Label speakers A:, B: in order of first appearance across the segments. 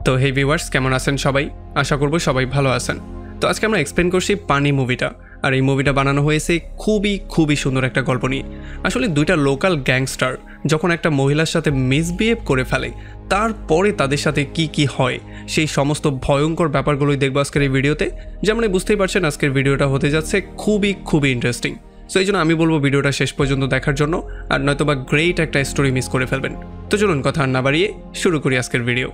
A: তো হে ভিউয়ার্স, কেমন আছেন সবাই? আশা করব সবাই ভালো আছেন। তো আজকে আমরা এক্সপ্লেন করছি পানি মুভিটা। আর এই মুভিটা বানানো হয়েছে খুবই সুন্দর একটা গল্প নিয়ে। আসলে দুইটা লোকাল গ্যাংস্টার যখন একটা মহিলার সাথে মিসবিহেভ করে ফেলে, তারপরে তাদের সাথে কি হয় সেই সমস্ত ভয়ঙ্কর ব্যাপারগুলোই দেখবো আজকের এই ভিডিওতে। যেমন বুঝতেই পারছেন আজকের ভিডিওটা হতে যাচ্ছে খুবই ইন্টারেস্টিং। সো এই জন্য আমি বলবো ভিডিওটা শেষ পর্যন্ত দেখার জন্য, আর নয়তোবা গ্রেট একটা স্টোরি মিস করে ফেলবেন। তো চলুন কথা আর না বাড়িয়ে শুরু করি আজকের ভিডিও।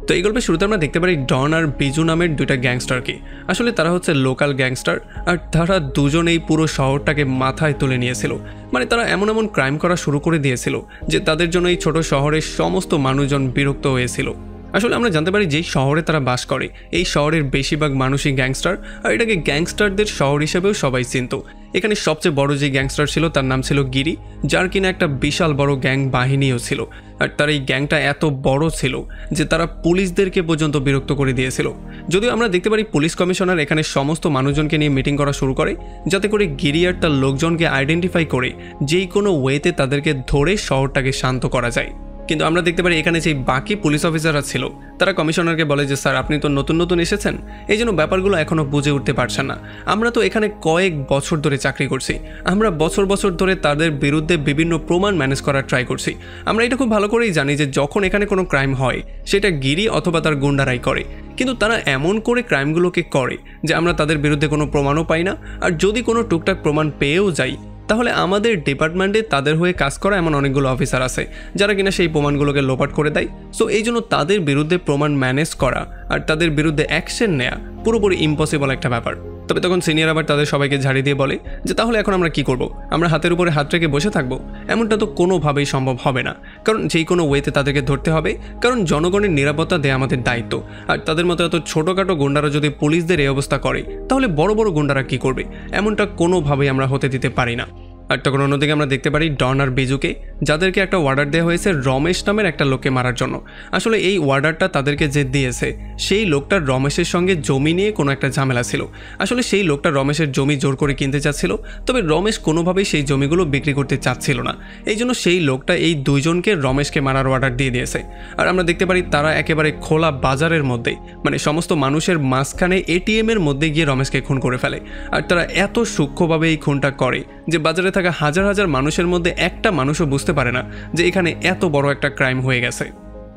A: তো এই গল্পের শুরুতে আমরা দেখতে পারি ডন আর বিজু নামের দুইটা গ্যাংস্টারকে। আসলে তারা হচ্ছে লোকাল গ্যাংস্টার, আর তারা দুজনেই পুরো শহরটাকে মাথায় তুলে নিয়েছিল। মানে তারা এমন ক্রাইম করা শুরু করে দিয়েছিল যে তাদের জন্য এই ছোট শহরের সমস্ত মানুষজন বিরক্ত হয়েছিল। আসলে আমরা জানতে পারি যে শহরে তারা বাস করে, এই শহরের বেশিরভাগ মানুষই গ্যাংস্টার, আর এটাকে গ্যাংস্টারদের শহর হিসেবেও সবাই চিনত। এখানে সবচেয়ে বড় যে গ্যাংস্টার ছিল তার নাম ছিল গিরি, যার কিনা একটা বিশাল বড় গ্যাং বাহিনীও ছিল। আর তার এই গ্যাংটা এত বড় ছিল যে তারা পুলিশদেরকে পর্যন্ত বিরক্ত করে দিয়েছিল। যদিও আমরা দেখতে পারি পুলিশ কমিশনার এখানে সমস্ত মানুষজনকে নিয়ে মিটিং করা শুরু করে, যাতে করে গিরি আর তার লোকজনকে আইডেন্টিফাই করে যেই কোনো ওয়েতে তাদেরকে ধরে শহরটাকে শান্ত করা যায়। কিন্তু আমরা দেখতে পারি এখানে যে বাকি পুলিশ অফিসাররা ছিল তারা কমিশনারকে বলে যে স্যার, আপনি তো নতুন এসেছেন, এই জন্য ব্যাপারগুলো এখনও বুঝে উঠতে পারছেন না। আমরা তো এখানে কয়েক বছর ধরে চাকরি করছি, আমরা বছর ধরে তাদের বিরুদ্ধে বিভিন্ন প্রমাণ ম্যানেজ করার ট্রাই করছি। আমরা এটা খুব ভালো করেই জানি যে যখন এখানে কোনো ক্রাইম হয় সেটা গিরি অথবা তার গুন্ডারাই করে, কিন্তু তারা এমন করে ক্রাইমগুলোকে করে যে আমরা তাদের বিরুদ্ধে কোনো প্রমাণও পাই না। আর যদি কোনো টুকটাক প্রমাণ পেয়েও যাই, তাহলে আমাদের ডিপার্টমেন্টে তাদের হয়ে কাজ করা এমন অনেকগুলো অফিসার আছে যারা কিনা সেই প্রমাণগুলোকে লোপাট করে দেয়। সো এই জন্য তাদের বিরুদ্ধে প্রমাণ ম্যানেজ করা আর তাদের বিরুদ্ধে অ্যাকশন নেওয়া পুরোপুরি ইম্পসিবল একটা ব্যাপার। তবে তখন সিনিয়র আবার তাদের সবাইকে ঝাড়ি দিয়ে বলে যে তাহলে এখন আমরা কি করব? আমরা হাতের উপরে হাত রেখে বসে থাকবো? এমনটা তো কোনোভাবেই সম্ভব হবে না, কারণ যেই কোনো ওয়েতে তাদেরকে ধরতে হবে, কারণ জনগণের নিরাপত্তা দেয়া আমাদের দায়িত্ব। আর তাদের মতো এত ছোটোখাটো গুন্ডারা যদি পুলিশদের এই অবস্থা করে, তাহলে বড় গুন্ডারা কি করবে? এমনটা কোনোভাবেই আমরা হতে দিতে পারি না। আর তখন অন্যদিকে আমরা দেখতে পারি ডন আর বিজুকে, যাদেরকে একটা অর্ডার দেওয়া হয়েছে রমেশ নামের একটা লোককে মারার জন্য। আসলে এই অর্ডারটা তাদেরকে যে দিয়েছে সেই লোকটার রমেশের সঙ্গে জমি নিয়ে কোনো একটা ঝামেলা ছিল। আসলে সেই লোকটা রমেশের জমি জোর করে কিনতে চাচ্ছিল, তবে রমেশ কোনোভাবেই সেই জমিগুলো বিক্রি করতে চাচ্ছিল না। এই জন্য সেই লোকটা এই দুইজনকে রমেশকে মারার অর্ডার দিয়ে দিয়েছে। আর আমরা দেখতে পারি তারা একেবারে খোলা বাজারের মধ্যে, মানে সমস্ত মানুষের মাঝখানে এটিএমের মধ্যে গিয়ে রমেশকে খুন করে ফেলে। আর তারা এত সূক্ষ্মভাবে এই খুনটা করে যে বাজারে থাকা হাজার মানুষের মধ্যে একটা মানুষও বুঝতে পারে না যে এখানে এত বড় একটা ক্রাইম হয়ে গেছে।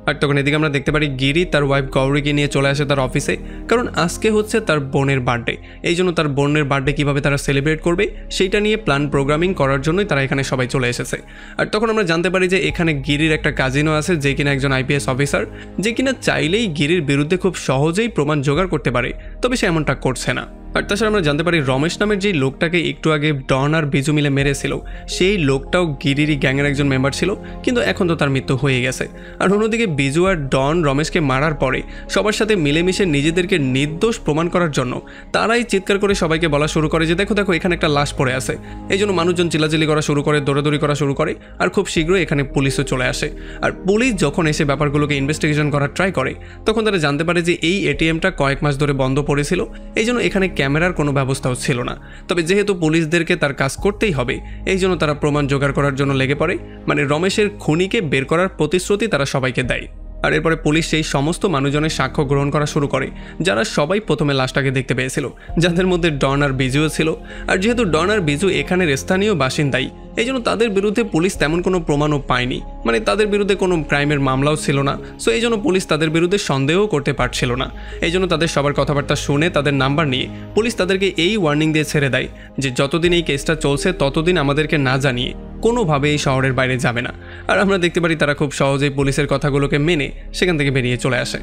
A: আর তখন এদিকে আমরা দেখতে পারি গিরি তার ওয়াইফ গৌরীকে নিয়ে চলে আসে তার অফিসে, কারণ আজকে হচ্ছে তার বোনের বার্থডে। এই জন্য তার বোনের বার্থডে কীভাবে তারা সেলিব্রেট করবে সেইটা নিয়ে প্ল্যান প্রোগ্রামিং করার জন্যই তারা এখানে সবাই চলে এসেছে। আর তখন আমরা জানতে পারি যে এখানে গিরির একটা কাজিনও আছে, যে কিনা একজন আইপিএস অফিসার, যে কিনা চাইলেই গিরির বিরুদ্ধে খুব সহজেই প্রমাণ জোগাড় করতে পারে, তবে সে এমনটা করছে না। আর তাছাড়া আমরা জানতে পারি রমেশ নামের যেই লোকটাকে একটু আগে ডন আর বিজু মিলে মেরেছিল, সেই লোকটাও গিরিরই গ্যাংয়ের একজন মেম্বার ছিল, কিন্তু এখন তো তার মৃত্যু হয়ে গেছে। আর অন্যদিকে বিজু আর ডন রমেশকে মারার পরে সবার সাথে মিলেমিশে নিজেদেরকে নির্দোষ প্রমাণ করার জন্য তারাই চিৎকার করে সবাইকে বলা শুরু করে যে দেখো এখানে একটা লাশ পড়ে আছে। এই জন্য মানুষজন চিল্লাচিল্লি করা শুরু করে, দৌড়াদৌড়ি করা শুরু করে, আর খুব শীঘ্রই এখানে পুলিশও চলে আসে। আর পুলিশ যখন এসে ব্যাপারগুলোকে ইনভেস্টিগেশন করার ট্রাই করে, তখন তারা জানতে পারে যে এই এটিএমটা কয়েক মাস ধরে বন্ধ পড়েছিল, এই জন্য এখানে ক্যামেরার কোনো ব্যবস্থাও ছিল না। তবে যেহেতু পুলিশদেরকে তার কাজ করতেই হবে, এই জন্য তারা প্রমাণ জোগাড় করার জন্য লেগে পড়ে, মানে রমেশের খুনিকে বের করার প্রতিশ্রুতি তারা সবাইকে দেয়। আর এরপরে পুলিশ সেই সমস্ত মানুষজনের সাক্ষ্য গ্রহণ করা শুরু করে যারা সবাই প্রথমে লাশটাকে দেখতে পেয়েছিল, যাদের মধ্যে ডন আর বিজুও ছিল। আর যেহেতু ডন আর বিজু এখানের স্থানীয় বাসিন্দাই, এই জন্য তাদের বিরুদ্ধে পুলিশ তেমন কোনো প্রমাণও পায়নি, মানে তাদের বিরুদ্ধে কোনো ক্রাইমের মামলাও ছিল না। সো এই জন্য পুলিশ তাদের বিরুদ্ধে সন্দেহও করতে পারছিল না। এই জন্য তাদের সবার কথাবার্তা শুনে তাদের নাম্বার নিয়ে পুলিশ তাদেরকে এই ওয়ার্নিং দিয়ে ছেড়ে দেয় যে যতদিন এই কেসটা চলছে ততদিন আমাদেরকে না জানিয়ে কোনোভাবে এই শহরের বাইরে যাবে না। আর আমরা দেখতে পারি তারা খুব সহজেই পুলিশের কথাগুলোকে মেনে সেখান থেকে বেরিয়ে চলে আসে।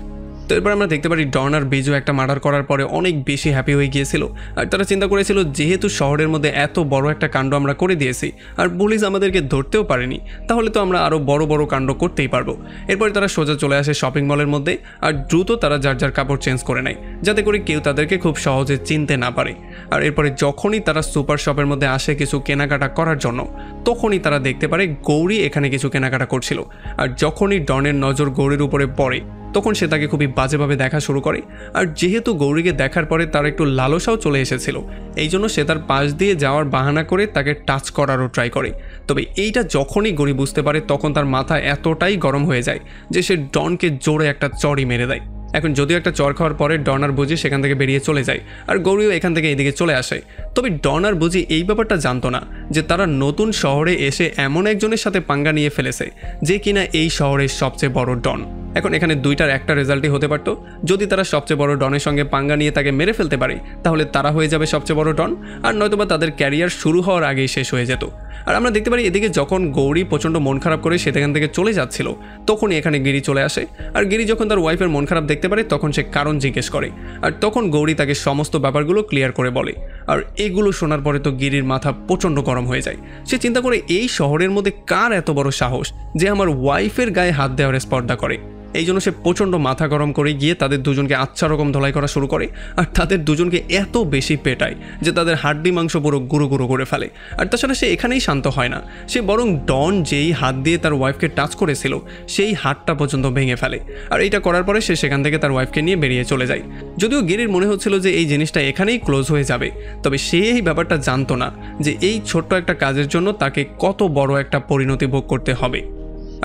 A: তো এরপর আমরা দেখতে পারি ডন আর বিজু একটা মার্ডার করার পরে অনেক বেশি হ্যাপি হয়ে গিয়েছিল। আর তারা চিন্তা করেছিল যেহেতু শহরের মধ্যে এত বড় একটা কাণ্ড আমরা করে দিয়েছি আর পুলিশ আমাদেরকে ধরতেও পারেনি, তাহলে তো আমরা আরও বড় কাণ্ড করতেই পারবো। এরপরে তারা সোজা চলে আসে শপিং মলের মধ্যে, আর দ্রুত তারা যার কাপড় চেঞ্জ করে নেয়, যাতে করে কেউ তাদেরকে খুব সহজে চিনতে না পারে। আর এরপরে যখনই তারা সুপার শপের মধ্যে আসে কিছু কেনাকাটা করার জন্য, তখনই তারা দেখতে পারে গৌরী এখানে কিছু কেনাকাটা করছিল। আর যখনই ডনের নজর গৌরীর উপরে পড়ে, তখন সে তাকে খুবই বাজেভাবে দেখা শুরু করে। আর যেহেতু গৌরীকে দেখার পরে তার একটু লালসাও চলে এসেছিল, এই জন্য সে তার পাশ দিয়ে যাওয়ার বাহানা করে তাকে টাচ করারও ট্রাই করে। তবে এইটা যখনই গৌরী বুঝতে পারে তখন তার মাথা এতটাই গরম হয়ে যায় যে সে ডনকে জোরে একটা চড়ই মেরে দেয়। এখন যদিও একটা চর খাওয়ার পরে ডন আর বুঝি সেখান থেকে বেরিয়ে চলে যায়, আর গৌরীও এখান থেকে এইদিকে চলে আসে। তবে ডন আর বুঝি এই ব্যাপারটা জানতো না যে তারা নতুন শহরে এসে এমন একজনের সাথে পাঙ্গা নিয়ে ফেলেছে যে কিনা এই শহরের সবচেয়ে বড় ডন। এখন এখানে দুইটার একটা রেজাল্টই হতে পারতো, যদি তারা সবচেয়ে বড় ডনের সঙ্গে পাঙ্গা নিয়ে তাকে মেরে ফেলতে পারে তাহলে তারা হয়ে যাবে সবচেয়ে বড় ডন, আর নয়তোবা তাদের ক্যারিয়ার শুরু হওয়ার আগেই শেষ হয়ে যেত। আর আমরা দেখতে পারি এদিকে যখন গৌরী প্রচণ্ড মন খারাপ করে সেখান থেকে চলে যাচ্ছিল তখনই এখানে গিরি চলে আসে। আর গিরি যখন তার ওয়াইফের মন খারাপ দেখতে পারে তখন সে কারণ জিজ্ঞেস করে, আর তখন গৌরী তাকে সমস্ত ব্যাপারগুলো ক্লিয়ার করে বলে। আর এগুলো শোনার পরে তো গিরির মাথা প্রচণ্ড গরম হয়ে যায়। সে চিন্তা করে এই শহরের মধ্যে কার এত বড় সাহস যে আমার ওয়াইফের গায়ে হাত দেওয়ার স্পর্ধা করে। এই জন্য সে প্রচণ্ড মাথা গরম করে গিয়ে তাদের দুজনকে আচ্ছা রকম ধলাই করা শুরু করে, আর তাদের দুজনকে এত বেশি পেটায় যে তাদের হাড্ডি মাংস পুরো গুঁড়ো গুঁড়ো করে ফেলে। আর তাছাড়া সে এখানেই শান্ত হয় না, সে বরং ডন যেই হাত দিয়ে তার ওয়াইফকে টাচ করেছিল সেই হাতটা পর্যন্ত ভেঙে ফেলে। আর এইটা করার পরে সে সেখান থেকে তার ওয়াইফকে নিয়ে বেরিয়ে চলে যায়। যদিও গিরির মনে হচ্ছিল যে এই জিনিসটা এখানেই ক্লোজ হয়ে যাবে, তবে সে এই ব্যাপারটা জানতো না যে এই ছোট্ট একটা কাজের জন্য তাকে কত বড় একটা পরিণতি ভোগ করতে হবে।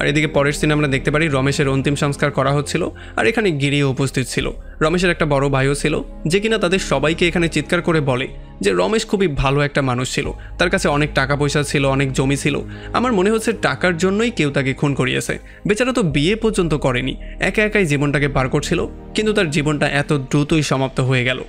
A: আর এদিকে পরের সিনে আমরা দেখতে পারি রমেশের অন্তিম সংস্কার করা হচ্ছিল, আর এখানে গিরিও উপস্থিত ছিল। রমেশের একটা বড় ভাইও ছিল যে কিনা তাদের সবাইকে এখানে চিৎকার করে বলে যে রমেশ খুবই ভালো একটা মানুষ ছিল, তার কাছে অনেক টাকা পয়সা ছিল, অনেক জমি ছিল। আমার মনে হচ্ছে টাকার জন্যই কেউ তাকে খুন করিয়েছে। বেচারা তো বিয়ে পর্যন্ত করেনি, একা একাই জীবনটাকে পার করছিল, কিন্তু তার জীবনটা এত দ্রুতই সমাপ্ত হয়ে গেল।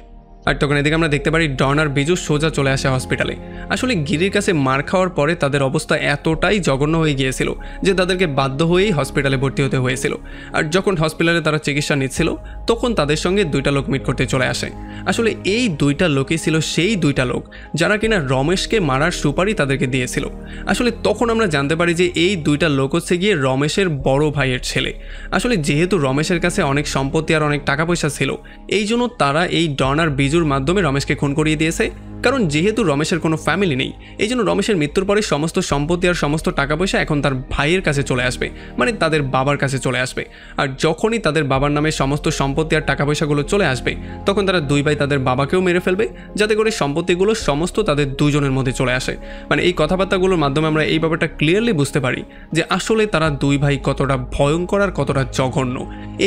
A: আর তখন এদিকে আমরা দেখতে পারি ডন আর বিজু সোজা চলে আসে হসপিটালে। আসলে গিরির কাছে মার খাওয়ার পরে তাদের অবস্থা এতটাই জঘন্য হয়ে গিয়েছিল যে তাদেরকে বাধ্য হয়েই হসপিটালে ভর্তি হতে হয়েছিল। আর যখন হসপিটালে তারা চিকিৎসা নিচ্ছিল তখন তাদের সঙ্গে দুইটা লোক মিট করতে চলে আসে। আসলে এই দুইটা লোকই ছিল সেই দুইটা লোক যারা কিনা রমেশকে মারার সুপারি তাদেরকে দিয়েছিল। আসলে তখন আমরা জানতে পারি যে এই দুইটা লোক হচ্ছে গিয়ে রমেশের বড় ভাইয়ের ছেলে। আসলে যেহেতু রমেশের কাছে অনেক সম্পত্তি আর অনেক টাকা পয়সা ছিল, এই জন্য তারা এই ডন আর বিজুর মাধ্যমে রমেশকে খুন করিয়ে দিয়েছে। কারণ যেহেতু রমেশের কোনো ফ্যামিলি নেই, এই জন্য রমেশের মৃত্যুর পরে সমস্ত সম্পত্তি আর সমস্ত টাকা পয়সা এখন তার ভাইয়ের কাছে চলে আসবে, মানে তাদের বাবার কাছে চলে আসবে। আর যখনই তাদের বাবার নামে সমস্ত সম্পত্তি আর টাকা পয়সাগুলো চলে আসবে তখন তারা দুই ভাই তাদের বাবাকেও মেরে ফেলবে, যাতে করে সম্পত্তিগুলো সমস্ত তাদের দুজনের মধ্যে চলে আসে। মানে এই কথাবার্তাগুলোর মাধ্যমে আমরা এই ব্যাপারটা ক্লিয়ারলি বুঝতে পারি যে আসলে তারা দুই ভাই কতটা ভয়ঙ্কর আর কতটা জঘন্য।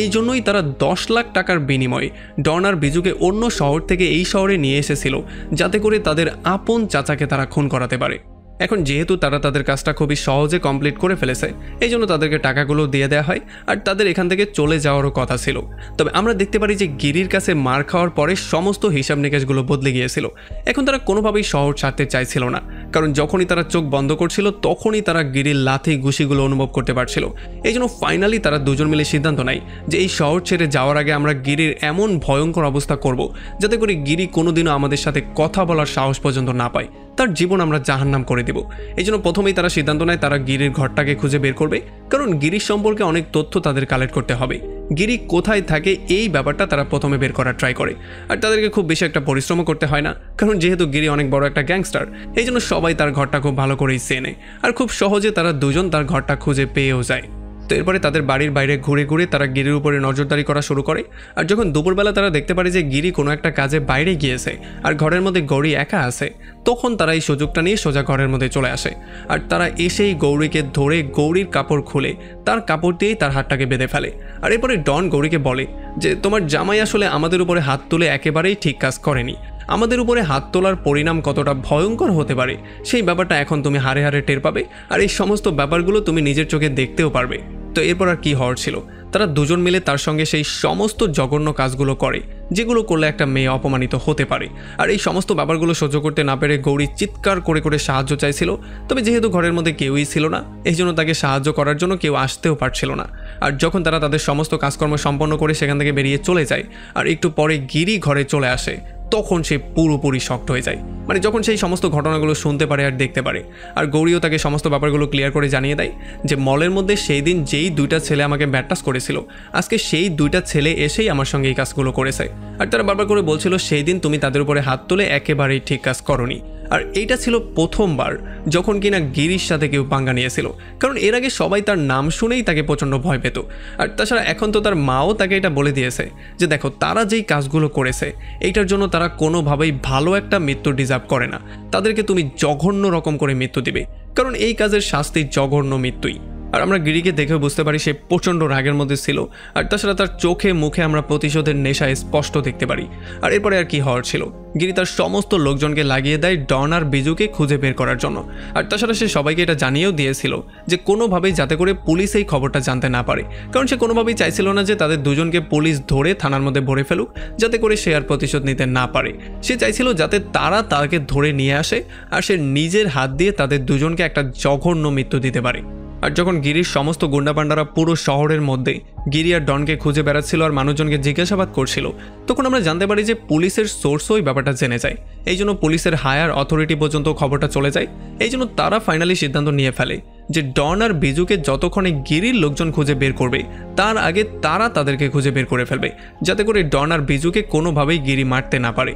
A: এই জন্যই তারা 10 লাখ টাকার বিনিময়ে ডন আর বিজুকে অন্য শহর থেকে এই শহরে নিয়ে এসেছিল, যাতে করে তাদের আপন চাচাকে তারা খুন করাতে পারে। এখন যেহেতু তারা তাদের কাজটা খুবই সহজে কমপ্লিট করে ফেলেছে, এই জন্য তাদেরকে টাকাগুলো দিয়ে দেওয়া হয় আর তাদের এখান থেকে চলে যাওয়ারও কথা ছিল। তবে আমরা দেখতে পারি যে গিরির কাছে মার খাওয়ার পরে সমস্ত হিসাব নিকাশগুলো বদলে গিয়েছিল। এখন তারা কোনোভাবেই শহর ছাড়তে চাইছিল না, কারণ যখনই তারা চোখ বন্ধ করছিল তখনই তারা গিরির লাথি ঘুষিগুলো অনুভব করতে পারছিল। এই জন্য ফাইনালি তারা দুজন মিলে সিদ্ধান্ত নেয় যে এই শহর ছেড়ে যাওয়ার আগে আমরা গিরির এমন ভয়ঙ্কর অবস্থা করব যাতে করে গিরি কোনোদিনও আমাদের সাথে কথা বলার সাহস পর্যন্ত না পায়, তার জীবন আমরা জাহান্নাম করে দেব। এই জন্য প্রথমেই তারা সিদ্ধান্ত নেয় তারা গিরির ঘরটাকে খুঁজে বের করবে, কারণ গিরির সম্পর্কে অনেক তথ্য তাদের কালেক্ট করতে হবে। গিরি কোথায় থাকে এই ব্যাপারটা তারা প্রথমে বের করার ট্রাই করে, আর তাদেরকে খুব বেশি একটা পরিশ্রমও করতে হয় না, কারণ যেহেতু গিরি অনেক বড় একটা গ্যাংস্টার, এই জন্য সবাই তার ঘরটা খুব ভালো করেই চেনে, আর খুব সহজে তারা দুজন তার ঘরটা খুঁজে পেয়েও যায়। তো এরপরে তাদের বাড়ির বাইরে ঘুরে ঘুরে তারা গিরির উপরে নজরদারি করা শুরু করে। আর যখন দুপুরবেলা তারা দেখতে পারে যে গিরি কোনো একটা কাজে বাইরে গিয়েছে আর ঘরের মধ্যে গৌরী একা আছে, তখন তারা এই সুযোগটা নিয়ে সোজা ঘরের মধ্যে চলে আসে। আর তারা এসেই গৌরীকে ধরে গৌরীর কাপড় খুলে তার কাপড় দিয়েই তার হাতটাকে বেঁধে ফেলে। আর এরপরে ডন গৌরীকে বলে যে তোমার জামাই আসলে আমাদের উপরে হাত তুলে একেবারেই ঠিক কাজ করেনি, আমাদের উপরে হাত তোলার পরিণাম কতটা ভয়ঙ্কর হতে পারে সেই ব্যাপারটা এখন তুমি হারে হারে টের পাবে, আর এই সমস্ত ব্যাপারগুলো তুমি নিজের চোখে দেখতেও পারবে। তো এরপর আর কি হওয়ার ছিল, তারা দুজন মিলে তার সঙ্গে সেই সমস্ত জঘন্য কাজগুলো করে যেগুলো করলে একটা মেয়ে অপমানিত হতে পারে। আর এই সমস্ত ব্যাপারগুলো সহ্য করতে না পেরে গৌরী চিৎকার করে করে সাহায্য চাইছিল, তবে যেহেতু ঘরের মধ্যে কেউই ছিল না এই জন্য তাকে সাহায্য করার জন্য কেউ আসতেও পারছিল না। আর যখন তারা তাদের সমস্ত কাজকর্ম সম্পন্ন করে সেখান থেকে বেরিয়ে চলে যায় আর একটু পরে গিরি ঘরে চলে আসে, তখন সে পুরোপুরি শক্ট হয়ে যায়। মানে যখন সেই সমস্ত ঘটনাগুলো শুনতে পারে আর দেখতে পারে, আর গৌরীও তাকে সমস্ত ব্যাপারগুলো ক্লিয়ার করে জানিয়ে দেয় যে মলের মধ্যে সেই দিন যেই দুইটা ছেলে আমাকে ব্যাটাস করেছিল, আজকে সেই দুইটা ছেলে এসেই আমার সঙ্গে এই কাজগুলো করেছে। আর তারা বারবার করে বলছিল সেই দিন তুমি তাদের উপরে হাত তুলে একেবারেই ঠিক কাজ করনি, আর এইটা ছিল প্রথমবার যখন কিনা গিরির সাথে কেউ পাঙ্গা নিয়েছিল, কারণ এর আগে সবাই তার নাম শুনেই তাকে প্রচণ্ড ভয় পেত। আর তাছাড়া এখন তো তার মাও তাকে এটা বলে দিয়েছে যে দেখো তারা যেই কাজগুলো করেছে এইটার জন্য তারা কোনোভাবেই ভালো একটা মৃত্যু ডিজার্ভ করে না, তাদেরকে তুমি জঘন্য রকম করে মৃত্যু দিবে, কারণ এই কাজের শাস্তি জঘন্য মৃত্যুই। আর আমরা গিরিকে দেখে বুঝতে পারি সে প্রচণ্ড রাগের মধ্যে ছিল, আর তাছাড়া তার চোখে মুখে আমরা প্রতিশোধের নেশায় স্পষ্ট দেখতে পারি। আর এরপরে আর কি হওয়ার ছিল, গিরি তার সমস্ত লোকজনকে লাগিয়ে দেয় ডন আর বিজুকে খুঁজে বের করার জন্য। আর তাছাড়া সে সবাইকে এটা জানিয়েও দিয়েছিল যে কোনোভাবেই যাতে করে পুলিশ এই খবরটা জানতে না পারে, কারণ সে কোনোভাবেই চাইছিল না যে তাদের দুজনকে পুলিশ ধরে থানার মধ্যে ভরে ফেলুক, যাতে করে সে আর প্রতিশোধ নিতে না পারে। সে চাইছিল যাতে তারা তাকে ধরে নিয়ে আসে আর সে নিজের হাত দিয়ে তাদের দুজনকে একটা জঘন্য মৃত্যু দিতে পারে। আর যখন গিরির সমস্ত গুন্ডাপান্ডারা পুরো শহরের মধ্যে গিরি আর ডনকে খুঁজে বেড়াচ্ছিল আর মানুষজনকে জিজ্ঞাসাবাদ করছিল, তখন আমরা জানতে পারি যে পুলিশের সোর্সও ওই ব্যাপারটা জেনে যায়। এই জন্য পুলিশের হায়ার অথরিটি পর্যন্ত খবরটা চলে যায়। এই জন্য তারা ফাইনালি সিদ্ধান্ত নিয়ে ফেলে যে ডন আর বিজুকে যতক্ষণে গিরির লোকজন খুঁজে বের করবে তার আগে তারা তাদেরকে খুঁজে বের করে ফেলবে, যাতে করে ডন আর বিজুকে কোনোভাবেই গিরি মারতে না পারে।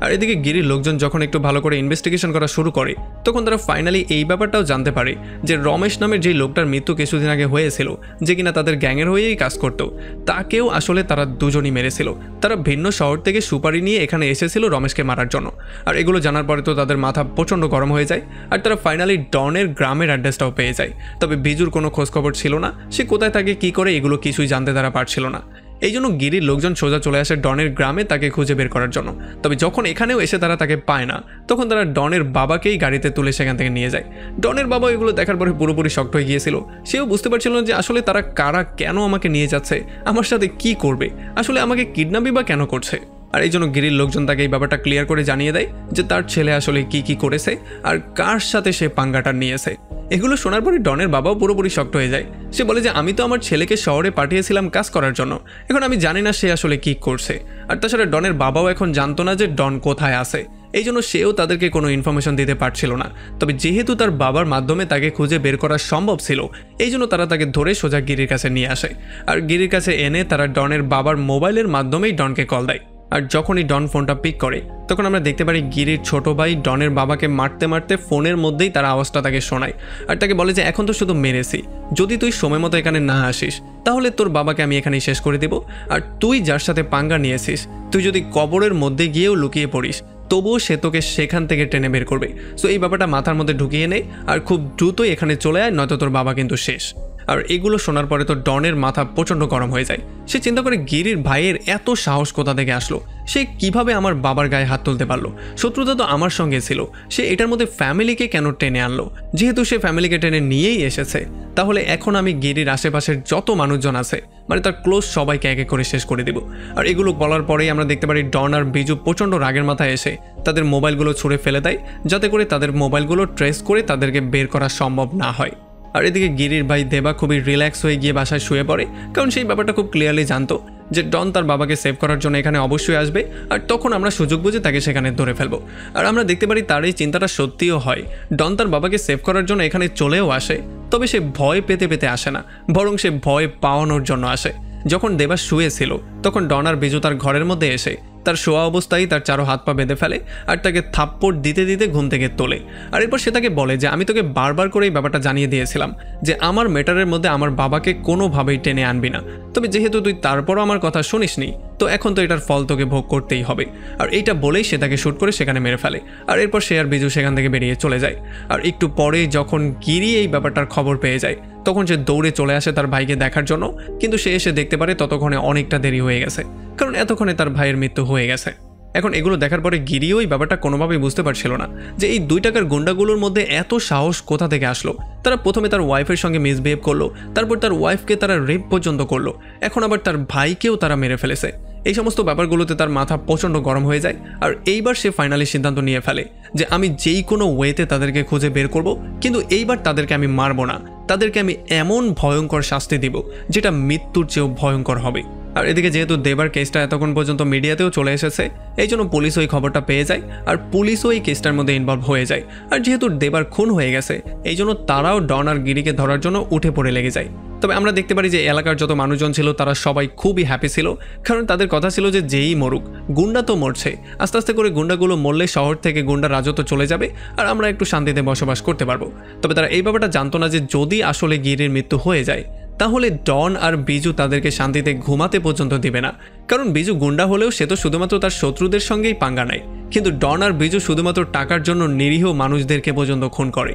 A: আর এদিকে গিরির লোকজন যখন একটু ভালো করে ইনভেস্টিগেশন করা শুরু করে তখন তারা ফাইনালি এই ব্যাপারটাও জানতে পারে যে রমেশ নামের যে লোকটার মৃত্যু কিছুদিন আগে হয়েছিল, যে কিনা তাদের গ্যাংয়ের হয়েই কাজ করত, তাকেও আসলে তারা দুজনই মেরেছিল। তারা ভিন্ন শহর থেকে সুপারি নিয়ে এখানে এসেছিল রমেশকে মারার জন্য। আর এগুলো জানার পরে তো তাদের মাথা প্রচণ্ড গরম হয়ে যায়, আর তারা ফাইনালি ডনের গ্রামের অ্যাড্রেসটাও পেয়ে যায়। তবে বিজুর কোনো খোঁজখবর ছিল না, সে কোথায় থাকে কী করে এগুলো কিছুই জানতে তারা পারছিল না। এই জন্য গিরির লোকজন সোজা চলে আসে ডনের গ্রামে তাকে খুঁজে বের করার জন্য। তবে যখন এখানেও এসে তারা তাকে পায় না, তখন তারা ডনের বাবাকেই গাড়িতে তুলে সেখান থেকে নিয়ে যায়। ডনের বাবা এগুলো দেখার পরে পুরোপুরি শক্ট হয়ে গিয়েছিল। সেও বুঝতে পারছিল না যে আসলে তারা কারা, কেন আমাকে নিয়ে যাচ্ছে, আমার সাথে কি করবে, আসলে আমাকে কিডন্যাপই বা কেন করছে। আর এই জন্য গিরির লোকজন তাকে এই ব্যাপারটা ক্লিয়ার করে জানিয়ে দেয় যে তার ছেলে আসলে কি কি করেছে আর কার সাথে সে পাঙ্গাটা নিয়েছে। এগুলো শোনার পরে ডনের বাবাও পুরোপুরি শক্ট হয়ে যায়। সে বলে যে আমি তো আমার ছেলেকে শহরে পাঠিয়েছিলাম কাজ করার জন্য, এখন আমি জানি না সে আসলে কি করছে। আর তাছাড়া ডনের বাবাও এখন জানতো না যে ডন কোথায় আছে, এই জন্য সেও তাদেরকে কোনো ইনফরমেশন দিতে পারছিল না। তবে যেহেতু তার বাবার মাধ্যমে তাকে খুঁজে বের করা সম্ভব ছিল, এই জন্য তারা তাকে ধরে সোজা গিরির কাছে নিয়ে আসে। আর গিরির কাছে এনে তারা ডনের বাবার মোবাইলের মাধ্যমেই ডনকে কল দেয়। আর যখনই ডন ফোনটা পিক করে তখন আমরা দেখতে পারি গিরির ছোট ভাই ডনের বাবাকে মারতে মারতে ফোনের মধ্যেই তার আওয়াজটা তাকে শোনায়। আর তাকে বলে যে এখন তো শুধু মেরেছি, যদি তুই সময় মতো এখানে না আসিস তাহলে তোর বাবাকে আমি এখানেই শেষ করে দেব। আর তুই যার সাথে পাঙ্গা নিয়েছিস, তুই যদি কবরের মধ্যে গিয়েও লুকিয়ে পড়িস তবুও সে তোকে সেখান থেকে টেনে বের করবে। সো এই ব্যাপারটা মাথার মধ্যে ঢুকিয়ে নেয় আর খুব দ্রুতই এখানে চলে আয়, নয়তো তোর বাবা কিন্তু শেষ। আর এগুলো শোনার পরে তো ডনের মাথা প্রচণ্ড গরম হয়ে যায়। সে চিন্তা করে গিরির ভাইয়ের এত সাহস কোথা থেকে আসলো, সে কিভাবে আমার বাবার গায়ে হাত তুলতে পারলো, শত্রুতা তো আমার সঙ্গে ছিল, সে এটার মধ্যে ফ্যামিলিকে কেন টেনে আনলো। যেহেতু সে ফ্যামিলিকে টেনে নিয়েই এসেছে, তাহলে এখন আমি গিরির আশেপাশের যত মানুষজন আছে মানে তার ক্লোজ সবাইকে এক এক করে শেষ করে দেব। আর এগুলো বলার পরেই আমরা দেখতে পারি ডন আর বিজু প্রচণ্ড রাগের মাথায় এসে তাদের মোবাইলগুলো ছুঁড়ে ফেলে দেয়, যাতে করে তাদের মোবাইলগুলো ট্রেস করে তাদেরকে বের করা সম্ভব না হয়। আর এদিকে গিরির ভাই দেবা খুবই রিল্যাক্স হয়ে গিয়ে বাসায় শুয়ে পড়ে, কারণ সেই ব্যাপারটা খুব ক্লিয়ারলি জানতো যে ডন তার বাবাকে সেভ করার জন্য এখানে অবশ্যই আসবে, আর তখন আমরা সুযোগ বুঝে তাকে সেখানে ধরে ফেলবো। আর আমরা দেখতে পারি তার এই চিন্তাটা সত্যিও হয়, ডন তার বাবাকে সেভ করার জন্য এখানে চলেও আসে, তবে সে ভয় পেতে পেতে আসে না, বরং সে ভয় পাওয়ানোর জন্য আসে। যখন দেবা শুয়েছিল তখন ডন আর বিজু তার ঘরের মধ্যে এসে তার শোয়া অবস্থায় তার চারো হাত পা বেঁধে ফেলে আর তাকে থাপ্পড় দিতে দিতে ঘুম থেকে তোলে। আর এরপর সে তাকে বলে যে আমি তোকে বারবার করে এই ব্যাপারটা জানিয়ে দিয়েছিলাম যে আমার ম্যাটারের মধ্যে আমার বাবাকে কোনোভাবেই টেনে আনবি না, তবে যেহেতু তুই তারপরও আমার কথা শুনিসনি, তো এখন তো এটার ফল তোকে ভোগ করতেই হবে। আর এইটা বলেই সে তাকে শ্যুট করে সেখানে মেরে ফেলে। আর এরপর সে আর বিজু সেখান থেকে বেরিয়ে চলে যায়। আর একটু পরে যখন গিরি এই ব্যাপারটার খবর পেয়ে যায় তখন সে দৌড়ে চলে আসে তার ভাইকে দেখার জন্য, কিন্তু সে এসে দেখতে পারে ততক্ষণে অনেকটা দেরি হয়ে গেছে, কারণ এতক্ষণে তার ভাইয়ের মৃত্যু হয়ে গেছে। এখন এগুলো দেখার পরে গিরিও এই ব্যাপারটা কোনোভাবেই বুঝতে পারছিল না যে এই 2 টাকার গুন্ডাগুলোর মধ্যে এত সাহস কোথা থেকে আসলো। তারা প্রথমে তার ওয়াইফের সঙ্গে মিসবিহেভ করলো, তারপর তার ওয়াইফকে তারা রেপ পর্যন্ত করলো, এখন আবার তার ভাইকেও তারা মেরে ফেলেছে। এই সমস্ত ব্যাপারগুলোতে তার মাথা প্রচণ্ড গরম হয়ে যায়। আর এইবার সে ফাইনালি সিদ্ধান্ত নিয়ে ফেলে যে আমি যেই কোনো ওয়েতে তাদেরকে খুঁজে বের করব, কিন্তু এইবার তাদেরকে আমি মারবো না, তাদেরকে আমি এমন ভয়ঙ্কর শাস্তি দিব যেটা মৃত্যুর চেয়েও ভয়ঙ্কর হবে। আর এদিকে যেহেতু দেবার কেসটা এতক্ষণ পর্যন্ত মিডিয়াতেও চলে এসেছে, এই জন্য পুলিশ ওই খবরটা পেয়ে যায় আর পুলিশও এই কেসটার মধ্যে ইনভলভ হয়ে যায়। আর যেহেতু দেবার খুন হয়ে গেছে, এই জন্য তারাও ডন আর গিরিকে ধরার জন্য উঠে পড়ে লেগে যায়। তবে আমরা দেখতে পারি যে এলাকার যত মানুষজন ছিল তারা সবাই খুবই হ্যাপি ছিল, কারণ তাদের কথা ছিল যে যেই মরুক, গুন্ডা তো মরছে, আস্তে আস্তে করে গুন্ডাগুলো মরলে শহর থেকে গুন্ডা রাজত্ব চলে যাবে আর আমরা একটু শান্তিতে বসবাস করতে পারবো। তবে তারা এই ব্যাপারটা জানতো না যে যদি আসলে গিরির মৃত্যু হয়ে যায় তাহলে ডন আর বিজু তাদেরকে শান্তিতে ঘুমাতে পর্যন্ত দিবে না। কারণ বিজু গুন্ডা হলেও সে তো শুধুমাত্র তার শত্রুদের সঙ্গেই পাঙ্গা নেয়, কিন্তু ডন আর বিজু শুধুমাত্র টাকার জন্য নিরীহ মানুষদেরকে পর্যন্ত খুন করে।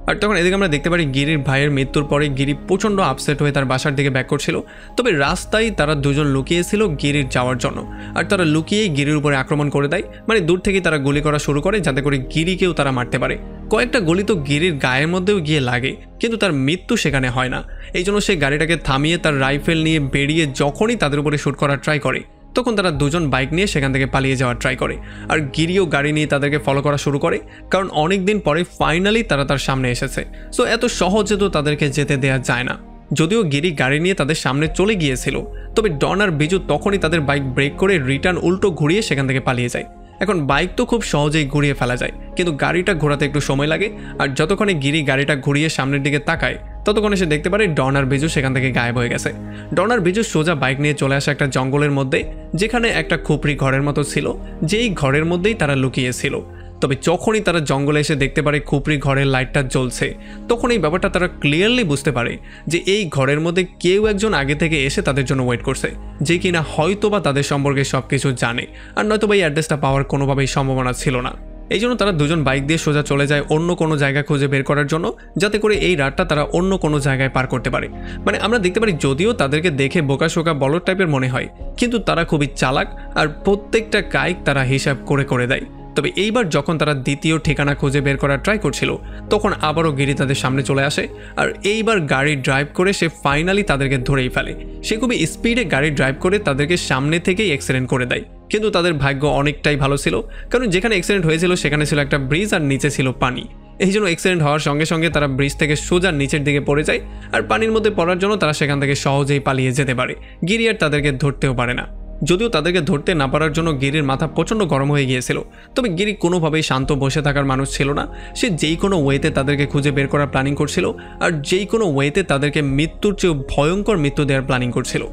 A: আর তখন এদিকে আমরা দেখতে পারি গিরির ভাইয়ের মৃত্যুর পরে গিরি প্রচণ্ড আপসেট হয়ে তার বাসার দিকে ব্যাক করছিল। তবে রাস্তায় তারা দুজন লুকিয়েছিল গিরির যাওয়ার জন্য, আর তারা লুকিয়েই গিরির উপরে আক্রমণ করে দেয়। মানে দূর থেকেই তারা গুলি করা শুরু করে যাতে করে গিরিকেও তারা মারতে পারে। কয়েকটা গুলি তো গিরির গায়ের মধ্যেও গিয়ে লাগে, কিন্তু তার মৃত্যু সেখানে হয় না। এই জন্য সে গাড়িটাকে থামিয়ে তার রাইফেল নিয়ে বেরিয়ে যখনই তাদের উপরে শ্যুট করার ট্রাই করে, তখন তারা দুজন বাইক নিয়ে সেখান থেকে পালিয়ে যাওয়ার ট্রাই করে। আর গিরিও গাড়ি নিয়ে তাদেরকে ফলো করা শুরু করে, কারণ অনেক দিন পরে ফাইনালি তারা তার সামনে এসেছে। সো এত সহজে তো তাদেরকে যেতে দেওয়া যায় না। যদিও গিরি গাড়ি নিয়ে তাদের সামনে চলে গিয়েছিল, তবে ডন আর বিজু তখনই তাদের বাইক ব্রেক করে রিটার্ন উল্টো ঘুরিয়ে সেখান থেকে পালিয়ে যায়। এখন বাইক তো খুব সহজেই ঘুরিয়ে ফেলা যায়, কিন্তু গাড়িটা ঘোরাতে একটু সময় লাগে। আর যতক্ষণে গিরি গাড়িটা ঘুরিয়ে সামনের দিকে তাকায়, ততক্ষণে সে দেখতে পারে ডন আর বিজু সেখান থেকে গায়েব হয়ে গেছে। ডন আর বিজু সোজা বাইক নিয়ে চলে আসে একটা জঙ্গলের মধ্যে, যেখানে একটা খুপড়ি ঘরের মতো ছিল, যেই ঘরের মধ্যেই তারা লুকিয়েছিল। তবে যখনই তারা জঙ্গলে এসে দেখতে পারে খুপড়ি ঘরের লাইটটা জ্বলছে, তখন এই ব্যাপারটা তারা ক্লিয়ারলি বুঝতে পারে যে এই ঘরের মধ্যে কেউ একজন আগে থেকে এসে তাদের জন্য ওয়েট করছে, যে কিনা হয়তোবা তাদের সম্পর্কে সবকিছু জানে, আর নয়তোবা এই অ্যাড্রেসটা পাওয়ার কোনোভাবেই সম্ভাবনা ছিল না। এই জন্য তারা দুজন বাইক দিয়ে সোজা চলে যায় অন্য কোনো জায়গা খুঁজে বের করার জন্য, যাতে করে এই রাতটা তারা অন্য কোনো জায়গায় পার করতে পারে। মানে আমরা দেখতে পারি যদিও তাদেরকে দেখে বোকাশোকা বলদ টাইপের মনে হয়, কিন্তু তারা খুবই চালাক আর প্রত্যেকটা কাইক তারা হিসাব করে করে দেয়। তবে এইবার যখন তারা দ্বিতীয় ঠিকানা খুঁজে বের করার ট্রাই করছিল, তখন আবারও গিরি তাদের সামনে চলে আসে। আর এইবার গাড়ি ড্রাইভ করে সে ফাইনালি তাদেরকে ধরেই ফেলে। সে খুবই স্পিডে গাড়ি ড্রাইভ করে তাদেরকে সামনে থেকেই অ্যাক্সিডেন্ট করে দেয়। কিন্তু তাদের ভাগ্য অনেকটাই ভালো ছিল, কারণ যেখানে অ্যাক্সিডেন্ট হয়েছিল সেখানে ছিল একটা ব্রিজ আর নিচে ছিল পানি। এই জন্য অ্যাক্সিডেন্ট হওয়ার সঙ্গে সঙ্গে তারা ব্রিজ থেকে সোজা নিচের দিকে পড়ে যায়, আর পানির মধ্যে পড়ার জন্য তারা সেখান থেকে সহজেই পালিয়ে যেতে পারে। গিরি আর তাদেরকে ধরতেও পারে না। যদিও তাদেরকে ধরতে না পারার জন্য গিরির মাথা প্রচণ্ড গরম হয়ে গিয়েছিল, তবে গিরি কোনোভাবেই শান্ত বসে থাকার মানুষ ছিল না। সে যেই কোনো ওয়েতে তাদেরকে খুঁজে বের করার প্ল্যানিং করছিল, আর যেই কোনো ওয়েতে তাদেরকে মৃত্যুর চেয়েও ভয়ঙ্কর মৃত্যু দেওয়ার প্ল্যানিং করছিল।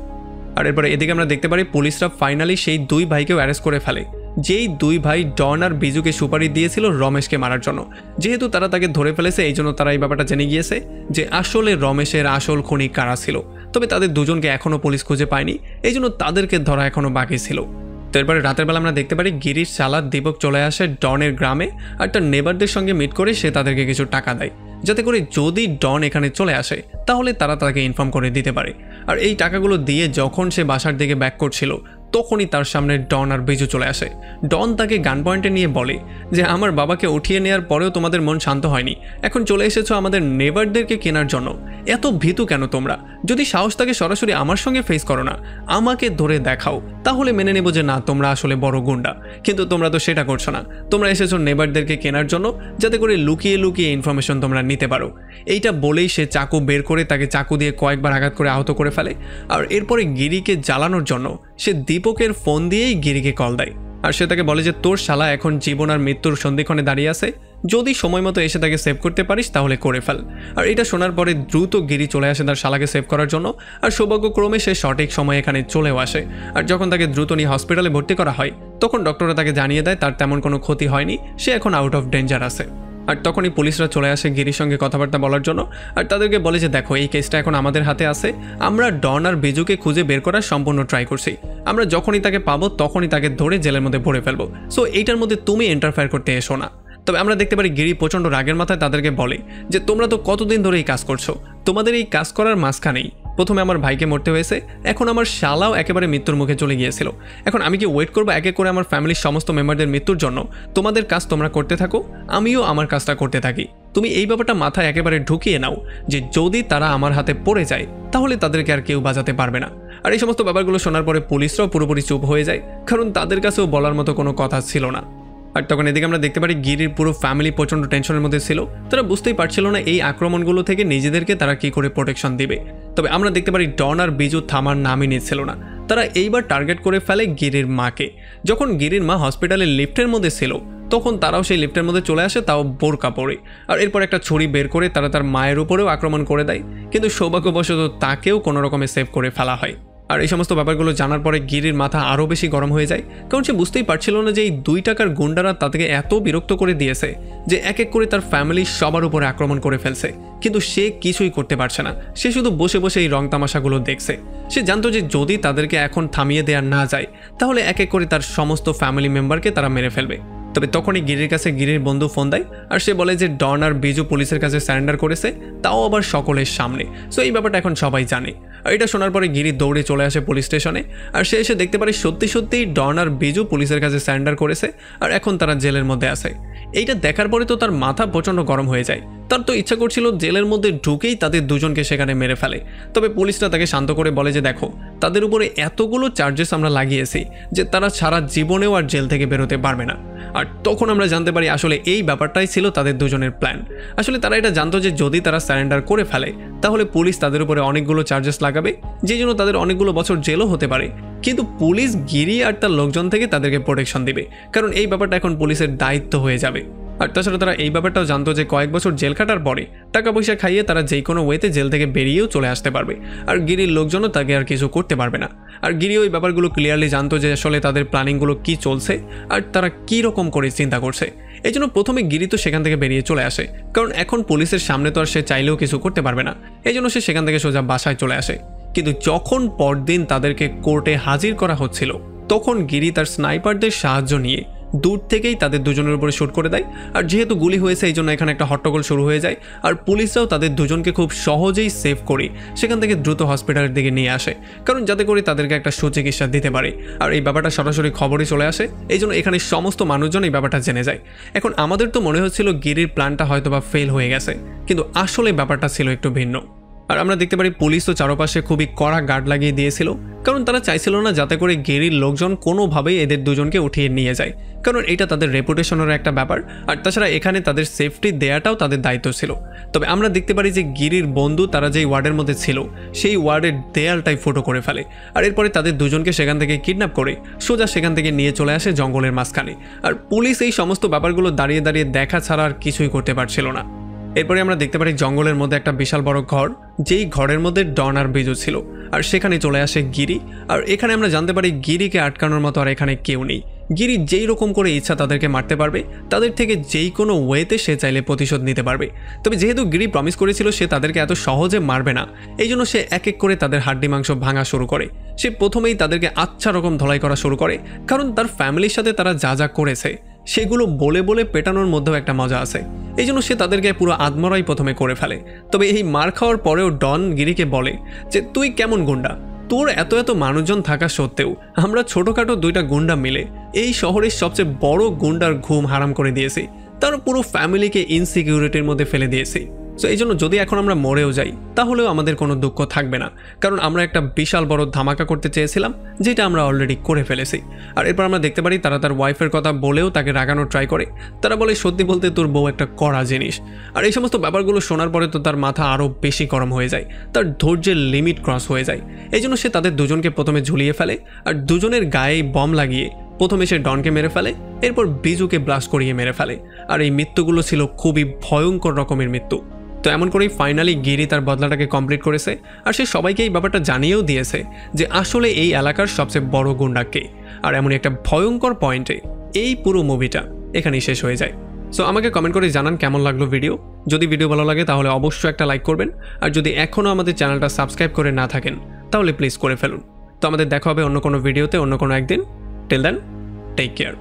A: আর এরপরে এদিকে আমরা দেখতে পারি পুলিশরা ফাইনালি সেই দুই ভাইকেও অ্যারেস্ট করে ফেলে, যেই দুই ভাই ডন আর বিজুকে সুপারি দিয়েছিল রমেশকে মারার জন্য। যেহেতু তারা তাকে ধরে ফেলেছে, এই জন্য তারা এই ব্যাপারটা জেনে গিয়েছে যে আসলে রমেশের আসল খুনি কারা ছিল। তবে তাদের দুজনকে এখনও পুলিশ খুঁজে পায়নি, এই জন্য তাদেরকে ধরা এখনও বাকি ছিল। তো এরপরে রাতের বেলা আমরা দেখতে পারি গিরির চালা দীপক চলে আসে ডনের গ্রামে, আর তার নেবারদের সঙ্গে মিট করে সে তাদেরকে কিছু টাকা দেয়, যাতে করে যদি ডন এখানে চলে আসে তাহলে তারা তাকে ইনফর্ম করে দিতে পারে। আর এই টাকাগুলো দিয়ে যখন সে বাসার দিকে ব্যাক করছিল, তখনই তার সামনে ডন আর বিজু চলে আসে। ডন তাকে গান পয়েন্টে নিয়ে বলে যে আমার বাবাকে উঠিয়ে নেওয়ার পরেও তোমাদের মন শান্ত হয়নি, এখন চলে এসেছো আমাদের নেবারদেরকে কেনার জন্য। এত ভীতু কেন তোমরা? যদি সাহস থাকে সরাসরি আমার সঙ্গে ফেস করো না, আমাকে ধরে দেখাও, তাহলে মেনে নেব যে না তোমরা আসলে বড় গুন্ডা। কিন্তু তোমরা তো সেটা করছো না, তোমরা এসেছো নেবারদেরকে কেনার জন্য, যাতে করে লুকিয়ে লুকিয়ে ইনফরমেশন তোমরা নিতে পারো। এইটা বলেই সে চাকু বের করে তাকে চাকু দিয়ে কয়েকবার আঘাত করে আহত করে ফেলে। আর এরপরে গিরিকে জ্বালানোর জন্য সে দীপকের ফোন দিয়েই গিরিকে কল দেয়, আর সে তাকে বলে যে তোর শালা এখন জীবন আর মৃত্যুর সন্ধিক্ষণে দাঁড়িয়ে আছে, যদি সময় মতো এসে তাকে সেভ করতে পারিস তাহলে করে ফেল। আর এটা শোনার পরে দ্রুত গিরি চলে আসে তার শালাকে সেভ করার জন্য, আর সৌভাগ্যক্রমে সে সঠিক সময় এখানে চলেও আসে। আর যখন তাকে দ্রুত নিয়ে হসপিটালে ভর্তি করা হয়, তখন ডক্টররা তাকে জানিয়ে দেয় তার তেমন কোনো ক্ষতি হয়নি, সে এখন আউট অফ ডেঞ্জার আছে। আর তখনই পুলিশরা চলে আসে গিরির সঙ্গে কথাবার্তা বলার জন্য, আর তাদেরকে বলে যে দেখো এই কেসটা এখন আমাদের হাতে আছে, আমরা ডন আর বিজুকে খুঁজে বের করার সম্পূর্ণ ট্রাই করছি, আমরা যখনই তাকে পাবো তখনই তাকে ধরে জেলের মধ্যে ভরে ফেলবো, সো এইটার মধ্যে তুমি ইন্টারফেয়ার করতে এসো না। তবে আমরা দেখতে পারি গিরি প্রচণ্ড রাগের মাথায় তাদেরকে বলে যে তোমরা তো কতদিন ধরে এই কাজ করছো, তোমাদের এই কাজ করার মাঝখানেই প্রথমে আমার ভাইকে মরতে হয়েছে, এখন আমার শালাও একেবারে মৃত্যুর মুখে চলে গিয়েছিল, এখন আমি কি ওয়েট করবো এক এক করে আমার ফ্যামিলির সমস্ত মেম্বারদের মৃত্যুর জন্য? তোমাদের কাজ তোমরা করতে থাকো, আমিও আমার কাজটা করতে থাকি। তুমি এই ব্যাপারটা মাথায় একেবারে ঢুকিয়ে নাও যে যদি তারা আমার হাতে পড়ে যায় তাহলে তাদেরকে আর কেউ বাঁচাতে পারবে না। আর এই সমস্ত ব্যাপারগুলো শোনার পরে পুলিশরাও পুরোপুরি চুপ হয়ে যায়, কারণ তাদের কাছেও বলার মতো কোনো কথা ছিল না। আর তখন এদিকে আমরা দেখতে পারি গিরির পুরো ফ্যামিলি প্রচণ্ড টেনশনের মধ্যে ছিল। তারা বুঝতেই পারছিল না এই আক্রমণগুলো থেকে নিজেদেরকে তারা কি করে প্রোটেকশন দিবে। তবে আমরা দেখতে পারি ডন আর বিজু থামার নামই নিচ্ছিল না। তারা এইবার টার্গেট করে ফেলে গিরির মাকে। যখন গিরির মা হসপিটালের লিফটের মধ্যে ছিল তখন তারাও সেই লিফটের মধ্যে চলে আসে, তাও বোরকা পরে। আর এরপর একটা ছুরি বের করে তারা তার মায়ের উপরেও আক্রমণ করে দেয়, কিন্তু সৌভাগ্যবশত তাকেও কোনো রকমে সেভ করে ফেলা হয়। আর এই সমস্ত ব্যাপারগুলো জানার পরে গিরির মাথা আরও বেশি গরম হয়ে যায়, কারণ সে বুঝতেই পারছিল না যে এই 2 টাকার গুন্ডারা তাদেরকে এত বিরক্ত করে দিয়েছে যে এক এক করে তার ফ্যামিলি সবার উপরে আক্রমণ করে ফেলছে, কিন্তু সে কিছুই করতে পারছে না। সে শুধু বসে বসে এই রং তামাশাগুলো দেখছে। সে জানতো যে যদি তাদেরকে এখন থামিয়ে দেওয়া না যায় তাহলে এক এক করে তার সমস্ত ফ্যামিলি মেম্বারকে তারা মেরে ফেলবে। তবে তখনই গিরির কাছে গিরির বন্ধু ফোন দেয়, আর সে বলে যে ডন আর বিজু পুলিশের কাছে সারেন্ডার করেছে, তাও আবার সকলের সামনে। সো এই ব্যাপারটা এখন সবাই জানে। আর এটা শোনার পরে গিরি দৌড়ে চলে আসে পুলিশ স্টেশনে, আর সে এসে দেখতে পারে সত্যি সত্যিই ডন আর বিজু পুলিশের কাছে সারেন্ডার করেছে, আর এখন তারা জেলের মধ্যে আছে। এইটা দেখার পরে তো তার মাথা প্রচণ্ড গরম হয়ে যায়। তার তো ইচ্ছা করছিল জেলের মধ্যে ঢুকেই তাদের দুজনকে সেখানে মেরে ফেলে। তবে পুলিশরা তাকে শান্ত করে বলে যে দেখো, তাদের উপরে এতগুলো চার্জেস আমরা লাগিয়েছি যে তারা সারা জীবনেও আর জেল থেকে বেরোতে পারবে না। আর তখন আমরা জানতে পারি আসলে এই ব্যাপারটাই ছিল তাদের দুজনের প্ল্যান। আসলে তারা এটা জানতো যে যদি তারা সারেন্ডার করে ফেলে তাহলে পুলিশ তাদের উপরে অনেকগুলো চার্জেস লাগাবে, যে জন্য তাদের অনেকগুলো বছর জেলও হতে পারে। কিন্তু পুলিশ গিরি আর তার লোকজন থেকে তাদেরকে প্রোটেকশন দিবে, কারণ এই ব্যাপারটা এখন পুলিশের দায়িত্ব হয়ে যাবে। আর তাছাড়া তারা এই ব্যাপারটাও জানতো যে কয়েক বছর জেল কাটার পরে টাকা পয়সা খাইয়ে তারা যে কোনো ওয়েতে জেল থেকে বেরিয়েও চলে আসতে পারবে, আর গিরির লোকজনও তাকে আর কিছু করতে পারবে না। আর গিরি ওই ব্যাপারগুলো ক্লিয়ারলি জানতো যে আসলে তাদের প্ল্যানিংগুলো কী চলছে আর তারা কী রকম করে চিন্তা করছে। এই জন্য প্রথমে গিরি তো সেখান থেকে বেরিয়ে চলে আসে, কারণ এখন পুলিশের সামনে তো আর সে চাইলেও কিছু করতে পারবে না। এই জন্য সে সেখান থেকে সোজা বাসায় চলে আসে। কিন্তু যখন পরদিন তাদেরকে কোর্টে হাজির করা হচ্ছিল তখন গিরি তার স্নাইপারদের সাহায্য নিয়ে দূর থেকেই তাদের দুজনের উপরে শুট করে দেয়। আর যেহেতু গুলি হয়েছে এই জন্য এখানে একটা হট্টগোল শুরু হয়ে যায়, আর পুলিশরাও তাদের দুজনকে খুব সহজেই সেভ করে সেখান থেকে দ্রুত হসপিটালের দিকে নিয়ে আসে, কারণ যাতে করে তাদেরকে একটা সুচিকিৎসা দিতে পারে। আর এই ব্যাপারটা সরাসরি খবরে চলে আসে, এই জন্য এখানে সমস্ত মানুষজন এই ব্যাপারটা জেনে যায়। এখন আমাদের তো মনে হচ্ছিল গিরির প্ল্যানটা হয়তো বা ফেল হয়ে গেছে, কিন্তু আসলে ব্যাপারটা ছিল একটু ভিন্ন। আর আমরা দেখতে পারি পুলিশও চারপাশে খুবই কড়া গার্ড লাগিয়ে দিয়েছিল, কারণ তারা চাইছিল না যাতে করে গিরির লোকজন কোনোভাবেই এদের দুজনকে উঠিয়ে নিয়ে যায়, কারণ এটা তাদের রেপুটেশনের একটা ব্যাপার। আর তাছাড়া এখানে তাদের সেফটি দেয়াটাও তাদের দায়িত্ব ছিল। তবে আমরা দেখতে পারি যে গিরির বন্ধু তারা যেই ওয়ার্ডের মধ্যে ছিল সেই ওয়ার্ডের দেয়ালটাই ফুটো করে ফেলে, আর এরপরে তাদের দুজনকে সেখান থেকে কিডন্যাপ করে সোজা সেখান থেকে নিয়ে চলে আসে জঙ্গলের মাঝখানে। আর পুলিশ এই সমস্ত ব্যাপারগুলো দাঁড়িয়ে দাঁড়িয়ে দেখা ছাড়া আর কিছুই করতে পারছিল না। এরপরে আমরা দেখতে পারি জঙ্গলের মধ্যে একটা বিশাল বড় ঘর, যেই ঘরের মধ্যে ডন আর বিজু ছিল, আর সেখানে চলে আসে গিরি। আর এখানে আমরা জানতে পারি গিরিকে আটকানোর মতো আর এখানে কেউ নেই। গিরি যেই রকম করে ইচ্ছা তাদেরকে মারতে পারবে, তাদের থেকে যেই কোনো ওয়েতে সে চাইলে প্রতিশোধ নিতে পারবে। তবে যেহেতু গিরি প্রমিস করেছিল সে তাদেরকে এত সহজে মারবে না, এই জন্য সে এক এক করে তাদের হাড্ডি মাংস ভাঙা শুরু করে। সে প্রথমেই তাদেরকে আচ্ছা রকম ধলাই করা শুরু করে, কারণ তার ফ্যামিলির সাথে তারা যা যা করেছে সেগুলো বলে বলে পেটানোর মধ্যেও একটা মজা আছে। এই জন্য সে তাদেরকে পুরো আদমরাই প্রথমে করে ফেলে। তবে এই মার খাওয়ার পরেও ডন গিরিকে বলে যে তুই কেমন গুন্ডা, তোর এত এত মানুষজন থাকা সত্ত্বেও আমরা ছোটোখাটো 2টা গুন্ডা মিলে এই শহরের সবচেয়ে বড় গুন্ডার ঘুম হারাম করে দিয়েছি, তার পুরো ফ্যামিলিকে ইনসিকিউরিটির মধ্যে ফেলে দিয়েছি। সো এই জন্য যদি এখন আমরা মরেও যাই তাহলেও আমাদের কোনো দুঃখ থাকবে না, কারণ আমরা একটা বিশাল বড় ধামাকা করতে চেয়েছিলাম যেটা আমরা অলরেডি করে ফেলেছি। আর এরপর আমরা দেখতে পারি তারা তার ওয়াইফের কথা বলেও তাকে রাগানোর ট্রাই করে। তারা বলে সত্যি বলতে তোর বউ একটা কড়া জিনিস। আর এই সমস্ত ব্যাপারগুলো শোনার পরে তো তার মাথা আরও বেশি গরম হয়ে যায়, তার ধৈর্যের লিমিট ক্রস হয়ে যায়। এই জন্য সে তাদের দুজনকে প্রথমে ঝুলিয়ে ফেলে, আর দুজনের গায়ে বম লাগিয়ে প্রথমে সে ডনকে মেরে ফেলে, এরপর বিজুকে ব্লাস্ট করিয়ে মেরে ফেলে। আর এই মৃত্যুগুলো ছিল খুবই ভয়ঙ্কর রকমের মৃত্যু। তো এমন করেই ফাইনালি গিরি তার বদলাটাকে কমপ্লিট করেছে, আর সে সবাইকে এই ব্যাপারটা জানিয়েও দিয়েছে যে আসলে এই এলাকার সবচেয়ে বড় গুন্ডা কে। আর এমনই একটা ভয়ঙ্কর পয়েন্টে এই পুরো মুভিটা এখানেই শেষ হয়ে যায়। সো আমাকে কমেন্ট করে জানান কেমন লাগলো ভিডিও। যদি ভিডিও ভালো লাগে তাহলে অবশ্যই একটা লাইক করবেন, আর যদি এখনও আমাদের চ্যানেলটা সাবস্ক্রাইব করে না থাকেন তাহলে প্লিজ করে ফেলুন। তো আমাদের দেখা হবে অন্য কোনো ভিডিওতে অন্য কোনো একদিন। Till then, take care.